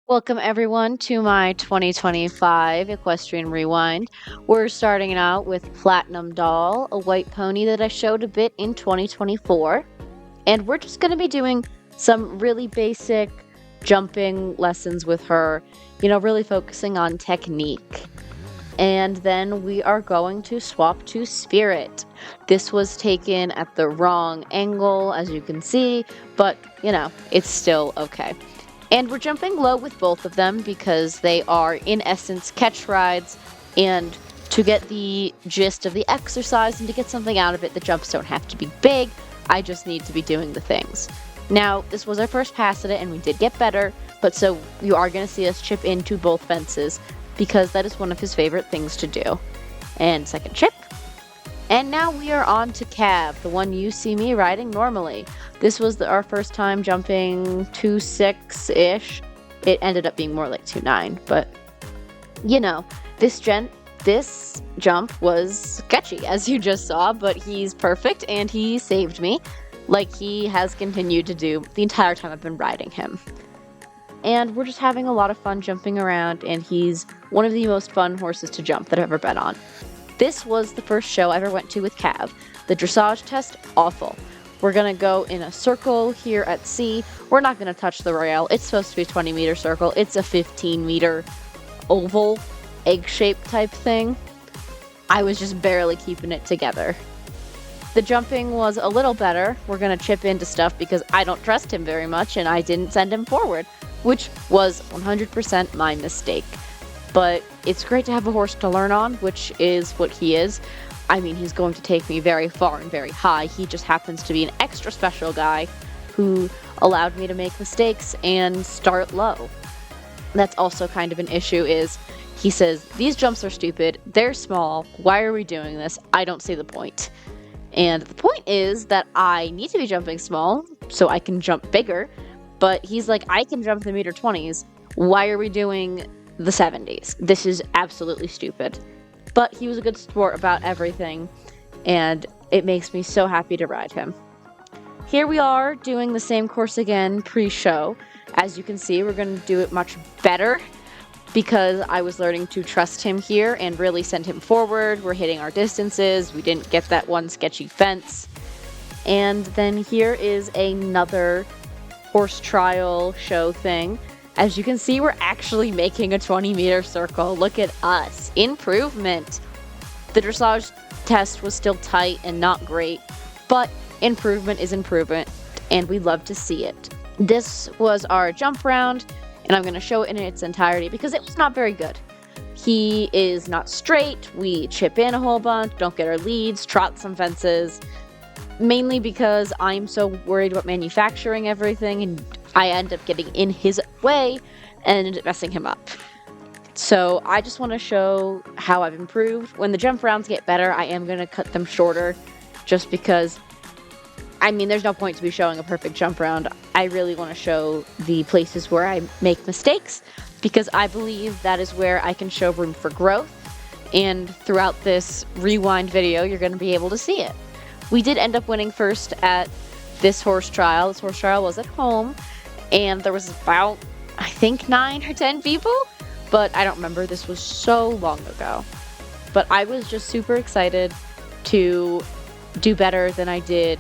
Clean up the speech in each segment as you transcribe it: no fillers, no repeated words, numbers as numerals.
Welcome everyone to my 2025 Equestrian Rewind. We're starting out with Platinum Doll, a white pony that I showed a bit in 2024. And we're just going to be doing some really basic jumping lessons with her, really focusing on technique. And then we are going to swap to Spirit. This was taken at the wrong angle, as you can see, but, it's still okay. And we're jumping low with both of them because they are, in essence, catch rides. And to get the gist of the exercise and to get something out of it, the jumps don't have to be big. I just need to be doing the things. Now, this was our first pass at it, and we did get better. But so you are going to see us chip into both fences because that is one of his favorite things to do. And second chip. And now we are on to Calav, the one you see me riding normally. This was our first time jumping 2.6-ish. It ended up being more like 2.9, but this jump was sketchy, as you just saw, but he's perfect and he saved me, like he has continued to do the entire time I've been riding him. And we're just having a lot of fun jumping around, and he's one of the most fun horses to jump that I've ever been on. This was the first show I ever went to with Calav. The dressage test, awful. We're going to go in a circle here at C. We're not going to touch the rail. It's supposed to be a 20-meter circle. It's a 15-meter oval, egg-shaped type thing. I was just barely keeping it together. The jumping was a little better. We're going to chip into stuff because I don't trust him very much, and I didn't send him forward, which was 100% my mistake. But it's great to have a horse to learn on, which is what he is. I mean, he's going to take me very far and very high. He just happens to be an extra special guy who allowed me to make mistakes and start low. That's also kind of an issue is he says, these jumps are stupid. They're small. Why are we doing this? I don't see the point. And the point is that I need to be jumping small so I can jump bigger. But he's like, I can jump the meter 20s. Why are we doing the 70s? This is absolutely stupid. But he was a good sport about everything, and it makes me so happy to ride him. Here we are doing the same course again pre-show. As you can see, we're going to do it much better because I was learning to trust him here and really send him forward. We're hitting our distances. We didn't get that one sketchy fence. And then here is another horse trial show thing. As you can see, we're actually making a 20-meter circle. Look at us. Improvement. The dressage test was still tight and not great, but improvement is improvement, and we love to see it. This was our jump round, and I'm going to show it in its entirety because it was not very good. He is not straight. We chip in a whole bunch, don't get our leads, trot some fences, mainly because I'm so worried about manufacturing everything, and I end up getting in his way and messing him up. So I just want to show how I've improved. When the jump rounds get better, I am going to cut them shorter just because, there's no point to be showing a perfect jump round. I really want to show the places where I make mistakes because I believe that is where I can show room for growth. And throughout this rewind video, you're going to be able to see it. We did end up winning first at this horse trial. This horse trial was at home. And there was about, 9 or 10 people, but I don't remember. This was so long ago. But I was just super excited to do better than I did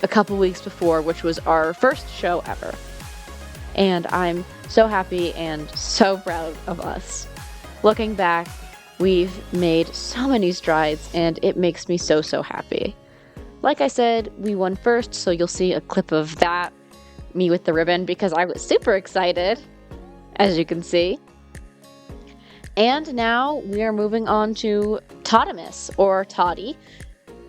a couple weeks before, which was our first show ever. And I'm so happy and so proud of us. Looking back, we've made so many strides, and it makes me so, so happy. Like I said, we won first, so you'll see a clip of that. Me with the ribbon because I was super excited, as you can see. And now we are moving on to Totamus, or Totti,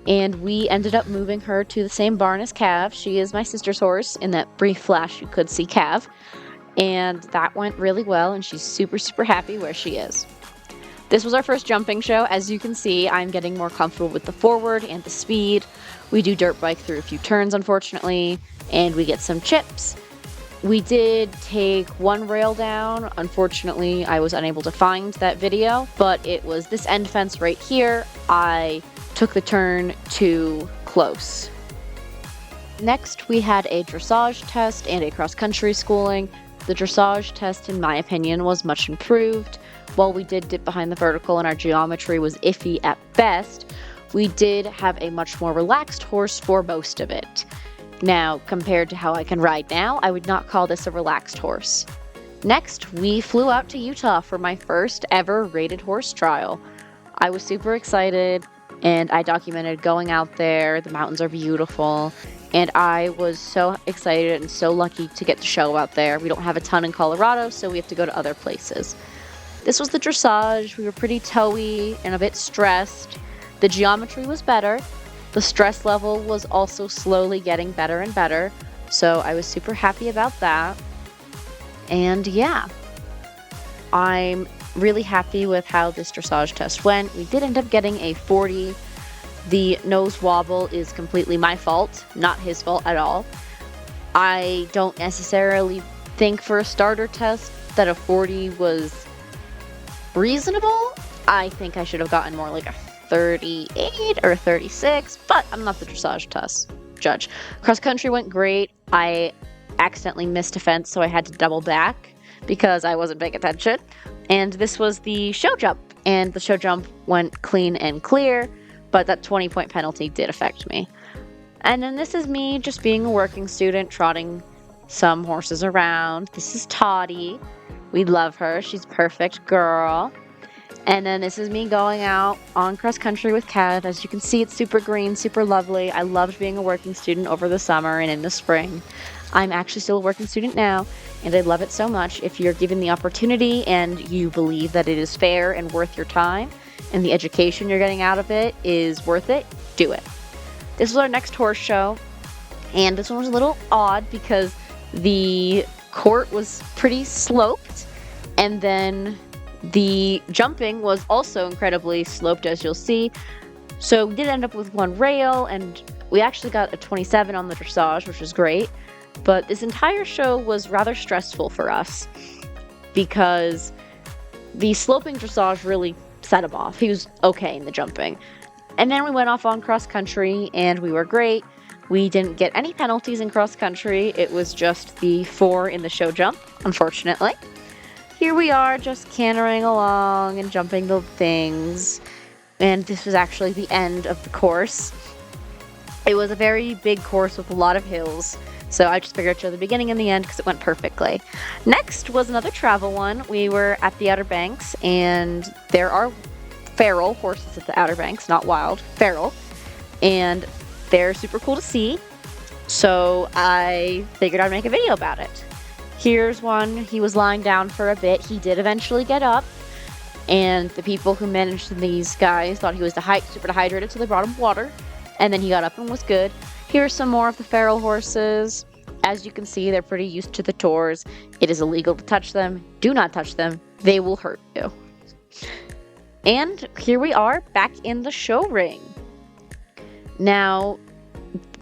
and we ended up moving her to the same barn as Calav. She is my sister's horse. In that brief flash, you could see Calav, and that went really well, and she's super, super happy where she is. This was our first jumping show. As you can see, I'm getting more comfortable with the forward and the speed. We do dirt bike through a few turns, unfortunately, and we get some chips. We did take one rail down. Unfortunately, I was unable to find that video, but it was this end fence right here. I took the turn too close. Next, we had a dressage test and a cross-country schooling. The dressage test, in my opinion, was much improved. While we did dip behind the vertical and our geometry was iffy at best, we did have a much more relaxed horse for most of it. Now, compared to how I can ride now, I would not call this a relaxed horse. Next, we flew out to Utah for my first ever rated horse trial. I was super excited, and I documented going out there. The mountains are beautiful, and I was so excited and so lucky to get to show out there. We don't have a ton in Colorado, so we have to go to other places. This was the dressage. We were pretty toey and a bit stressed. The geometry was better. The stress level was also slowly getting better and better, so I was super happy about that. And yeah, I'm really happy with how this dressage test went. We did end up getting a 40. The nose wobble is completely my fault, not his fault at all. I don't necessarily think for a starter test that a 40 was reasonable. I think I should have gotten more like a 38 or 36, but I'm not the dressage test judge. Cross country went great. I accidentally missed a fence, so I had to double back because I wasn't paying attention. And this was the show jump, and the show jump went clean and clear, but that 20-point penalty did affect me. And then this is me just being a working student, trotting some horses around. This is Totti. We love her. She's a perfect girl. And then this is me going out on cross country with Calav. As you can see, it's super green, super lovely. I loved being a working student over the summer and in the spring. I'm actually still a working student now, and I love it so much. If you're given the opportunity and you believe that it is fair and worth your time, and the education you're getting out of it is worth it, do it. This was our next horse show, and this one was a little odd because the court was pretty sloped, and then the jumping was also incredibly sloped, as you'll see. So we did end up with one rail, and we actually got a 27 on the dressage, which was great. But this entire show was rather stressful for us because the sloping dressage really set him off. He was okay in the jumping. And then we went off on cross country, and we were great. We didn't get any penalties in cross country. It was just the 4 in the show jump, unfortunately. Here we are just cantering along and jumping the things. And this was actually the end of the course. It was a very big course with a lot of hills. So I just figured I'd show the beginning and the end because it went perfectly. Next was another travel one. We were at the Outer Banks, and there are feral horses at the Outer Banks, not wild, feral. And they're super cool to see. So I figured I'd make a video about it. Here's one. He was lying down for a bit. He did eventually get up. And the people who managed these guys thought he was super dehydrated, so they brought him water. And then he got up and was good. Here's some more of the feral horses. As you can see, they're pretty used to the tours. It is illegal to touch them. Do not touch them. They will hurt you. And here we are back in the show ring. Now,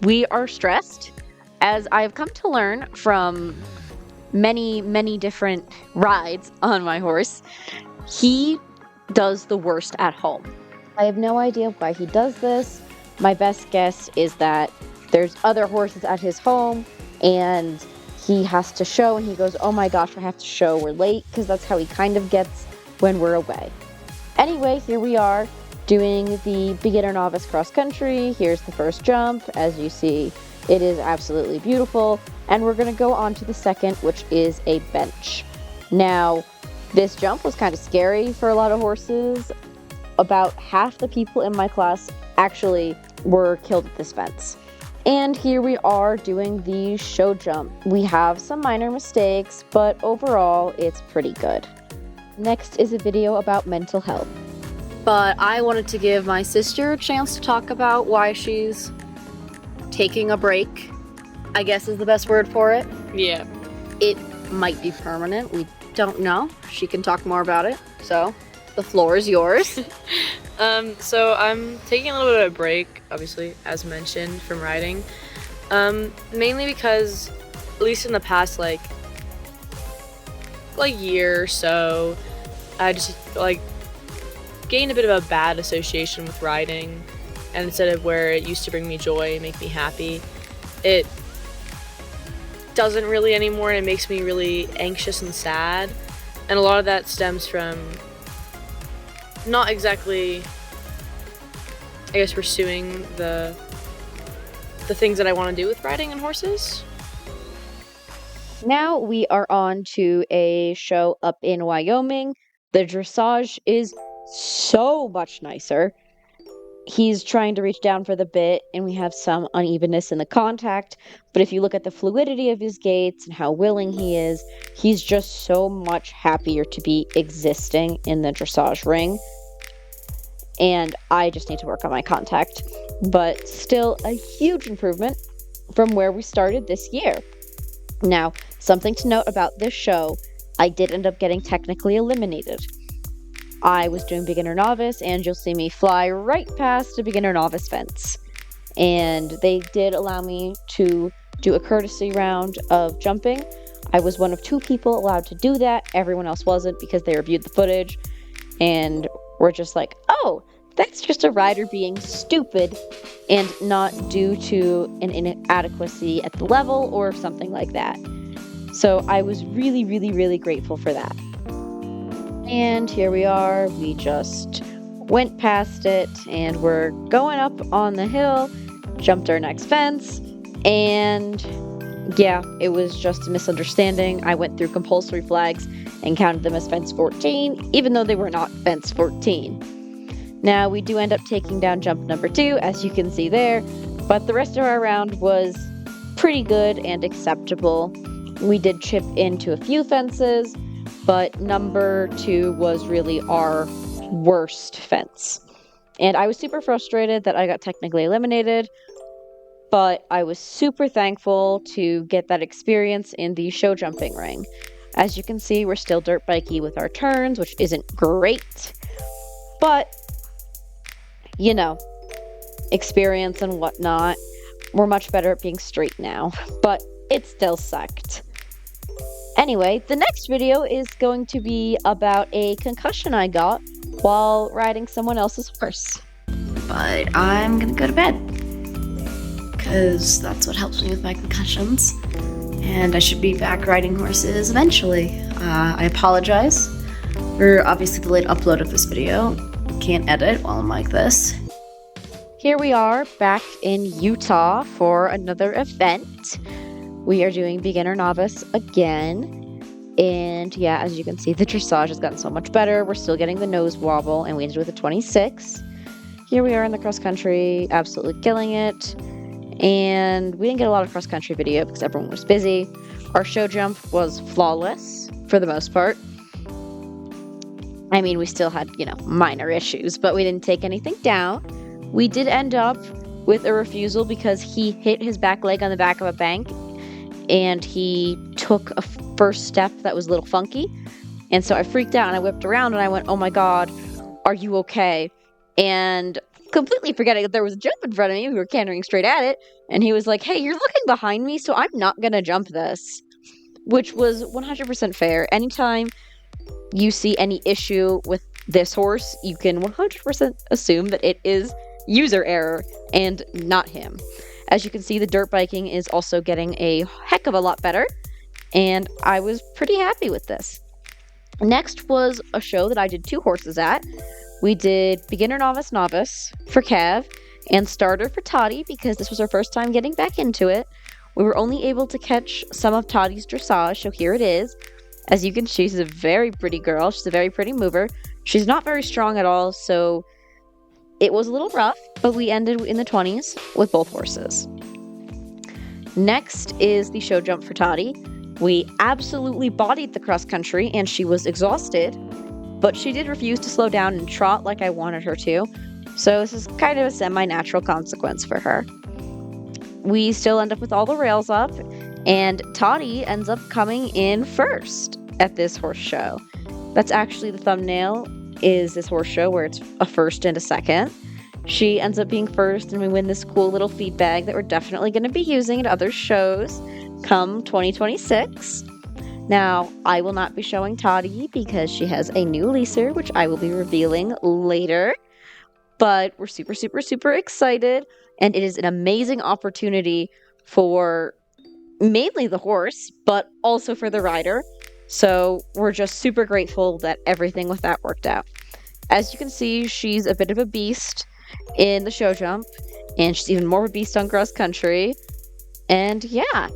we are stressed, as I've come to learn from many, many different rides on my horse. He does the worst at home. I have no idea why he does this. My best guess is that there's other horses at his home, and he has to show, and he goes, oh my gosh, I have to show, we're late, because that's how he kind of gets when we're away. Anyway, here we are doing the beginner novice cross country. Here's the first jump. As you see, it is absolutely beautiful, and we're going to go on to the second, which is a bench. Now, this jump was kind of scary for a lot of horses. About half the people in my class actually were killed at this fence. And here we are doing the show jump. We have some minor mistakes, but overall, it's pretty good. Next is a video about mental health. But I wanted to give my sister a chance to talk about why she's taking a break, I guess is the best word for it. Yeah. It might be permanent. We don't know. She can talk more about it. So the floor is yours. So I'm taking a little bit of a break, obviously, as mentioned, from riding. Mainly because, at least in the past, like year or so, I just, gained a bit of a bad association with riding. And instead of where it used to bring me joy and make me happy, it doesn't really anymore, and it makes me really anxious and sad. And a lot of that stems from not exactly, I guess, pursuing the things that I want to do with riding and horses. Now we are on to a show up in Wyoming. The dressage is so much nicer. He's trying to reach down for the bit, and we have some unevenness in the contact. But if you look at the fluidity of his gaits and how willing he is, he's just so much happier to be existing in the dressage ring. And I just need to work on my contact. But still a huge improvement from where we started this year. Now, something to note about this show, I did end up getting technically eliminated. I was doing beginner novice, and you'll see me fly right past a beginner novice fence. And they did allow me to do a courtesy round of jumping. I was one of 2 people allowed to do that. Everyone else wasn't because they reviewed the footage and were just like, oh, that's just a rider being stupid and not due to an inadequacy at the level or something like that. So I was really, really, really grateful for that. And here we are. We just went past it and we're going up on the hill, jumped our next fence, and yeah, it was just a misunderstanding. I went through compulsory flags and counted them as fence 14, even though they were not fence 14. Now, we do end up taking down jump number 2, as you can see there, but the rest of our round was pretty good and acceptable. We did chip into a few fences, but number 2 was really our worst fence. And I was super frustrated that I got technically eliminated, but I was super thankful to get that experience in the show jumping ring. As you can see, we're still dirt bikey with our turns, which isn't great, but, you know, experience and whatnot. We're much better at being straight now, but it still sucked. Anyway, the next video is going to be about a concussion I got while riding someone else's horse. But I'm gonna go to bed, because that's what helps me with my concussions. And I should be back riding horses eventually. I apologize for obviously the late upload of this video. Can't edit while I'm like this. Here we are back in Utah for another event. We are doing beginner novice again. And yeah, as you can see, the dressage has gotten so much better. We're still getting the nose wobble, and we ended with a 26. Here we are in the cross country, absolutely killing it. And we didn't get a lot of cross country video because everyone was busy. Our show jump was flawless for the most part. I mean, we still had, minor issues, but we didn't take anything down. We did end up with a refusal because he hit his back leg on the back of a bank, and he took a first step that was a little funky. And so I freaked out and I whipped around and I went, oh my God, are you okay? And completely forgetting that there was a jump in front of me. We were cantering straight at it. And he was like, hey, you're looking behind me, so I'm not going to jump this. Which was 100% fair. Anytime you see any issue with this horse, you can 100% assume that it is user error and not him. As you can see, the dirt biking is also getting a heck of a lot better, and I was pretty happy with this. Next was a show that I did 2 horses at. We did beginner novice novice for Calav and starter for Totti because this was our first time getting back into it. We were only able to catch some of Totti's dressage, so here it is. As you can see, she's a very pretty girl. She's a very pretty mover. She's not very strong at all, so it was a little rough, but we ended in the 20s with both horses. Next is the show jump for Totti. We absolutely bodied the cross country, and she was exhausted, but she did refuse to slow down and trot like I wanted her to, so this is kind of a semi-natural consequence for her. We still end up with all the rails up, and Totti ends up coming in first at this horse show. That's actually the thumbnail, is this horse show where it's a first and a second. She ends up being first, and we win this cool little feed bag that we're definitely going to be using at other shows come 2026. Now, I will not be showing Totti because she has a new leaser, which I will be revealing later. But we're super, super, super excited, and it is an amazing opportunity for mainly the horse, but also for the rider. So we're just super grateful that everything with that worked out. As you can see, she's a bit of a beast in the show jump, and she's even more of a beast on cross country. And yeah,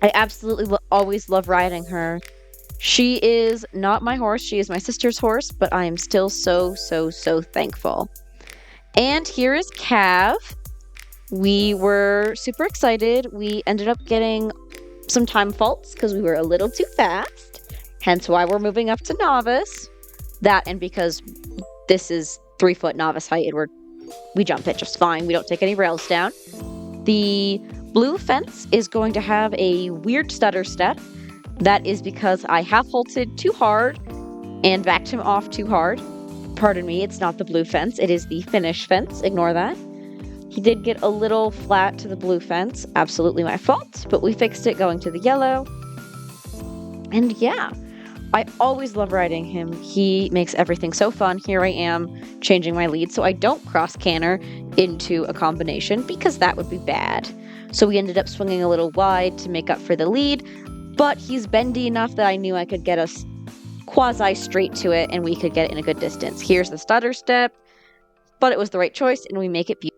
I absolutely always love riding her. She is not my horse, she is my sister's horse, but I am still so, so, so thankful. And here is Cav. We were super excited. We ended up getting some time faults because we were a little too fast, hence why we're moving up to novice. That and because this is 3-foot novice height and we jump it just fine. We don't take any rails down. The blue fence is going to have a weird stutter step. That is because I half halted too hard and backed him off too hard. Pardon me, it's not the blue fence, it is the finish fence. Ignore that. He did get a little flat to the blue fence. Absolutely my fault, but we fixed it going to the yellow. And yeah, I always love riding him. He makes everything so fun. Here I am changing my lead so I don't cross canter into a combination because that would be bad. So we ended up swinging a little wide to make up for the lead, but he's bendy enough that I knew I could get us quasi straight to it and we could get it in a good distance. Here's the stutter step, but it was the right choice and we make it beautiful.